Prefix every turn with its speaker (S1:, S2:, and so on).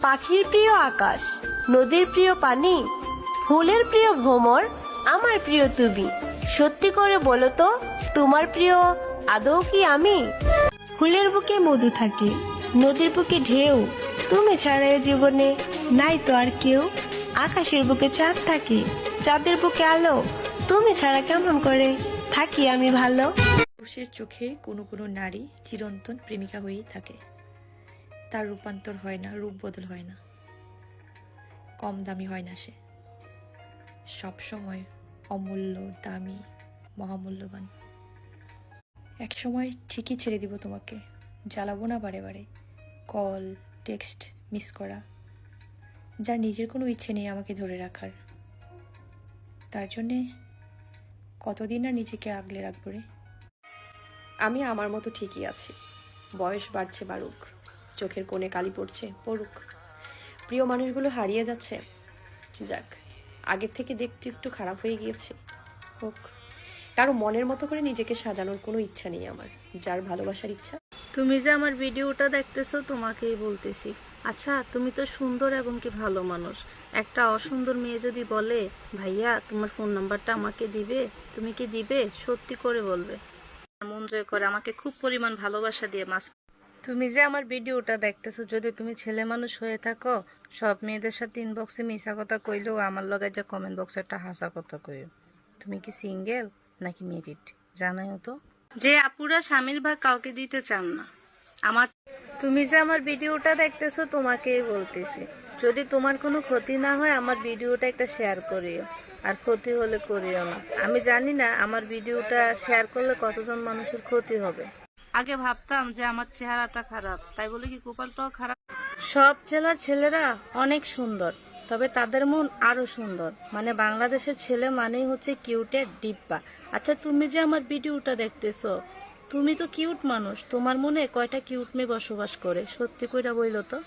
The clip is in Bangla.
S1: পাখির প্রিয় আকাশ, নদীর প্রিয় পানি, ফুলের প্রিয় ভ্রমর, আমার প্রিয় তুমি। সত্যি করে বলো তো, তোমার প্রিয় আদৌ কি আমি? ফুলের বুকে মধু থাকে, নদীর বুকে ঢেউ, তুমি ছাড়া এ জীবনে নাই তো আর কেউ। আকাশের বুকে চাঁদ থাকে, চাঁদের বুকে আলো, তুমি ছাড়া কেমন করে থাকি আমি ভালো।
S2: পুরুষের চোখে কোনো কোনো নারী চিরন্তন প্রেমিকা হয়েই থাকে। তার রূপান্তর হয় না, রূপ বদল হয় না, কম দামি হয় না, সে সবসময় অমূল্য, দামি, মহামূল্যবান। এক সময় ঠিকই ছেড়ে দিব তোমাকে, জ্বালাবো না বারে বারে কল, টেক্সট মিস করা, যার নিজের কোনো ইচ্ছে নেই আমাকে ধরে রাখার। তার জন্যে কতদিন আর নিজেকে আগলে রাখবো রে। আমি আমার মতো ঠিকই আছি, বয়স বাড়ছে বাড়ুক, চোখের কোণে কালি পড়ছে পড়ুক, প্রিয় মানুষগুলো হারিয়ে যাচ্ছে, যাক, আগের থেকে দেখতে একটু খারাপ হয়ে গিয়েছে, হোক। কারো মনের মতো করে নিজেকে সাজানোর কোনো ইচ্ছা নেই আমার, যার ভালোবাসার ইচ্ছা।
S3: তুমি যে আমার ভিডিওটা দেখতেছো তোমাকেই বলতেছি। আচ্ছা, তুমি তো সুন্দর এবং কি ভালো মানুষ। একটা অসুন্দর মেয়ে যদি বলে ভাইয়া তোমার ফোন নাম্বারটা আমাকে দিবে, তুমি কি দিবে? সত্যি করে বলবে। মন জয় করে আমাকে খুব পরিমাণ ভালোবাসা দিয়ে মাস। তুমি যে আমার ভিডিওটা দেখতেছো, যদি তুমি ছেলে মানুষ হয়ে থাকো, সব মেয়েদের সাথে ইনবক্সে মিশা কথা কইলেও আমার লগে যে কমেন্ট বক্সে একটা হাসা কথা কইও। তুমি কি সিঙ্গেল নাকি ম্যারিড জানাইও তো। যে আপুরা স্বামীর ভাগ কাউকে দিতে চান না, আমার তুমি যে আমার ভিডিওটা দেখতেছো তোমাকেই বলতেছি, যদি তোমার কোনো ক্ষতি না হয় আমার ভিডিওটা একটা শেয়ার করিও, আর ক্ষতি হলে করিও না। আমি জানি না আমার ভিডিওটা শেয়ার করলে কতজন মানুষের ক্ষতি হবে। আগে ভাবতাম যে আমার চেহারাটা খারাপ, তাই বলে কি কপালটাও খারাপ? সব ছেলেরা অনেক সুন্দর, তবে তাদের মন আরো সুন্দর। মানে বাংলাদেশের ছেলে মানেই হচ্ছে কিউটের ডিব্বা। আচ্ছা, তুমি যে আমার ভিডিওটা দেখতেছো, তুমি তো কিউট মানুষ, তোমার মনে কয়টা কিউট মেয়ে বসবাস করে? সত্যি কইরা বইলো তো।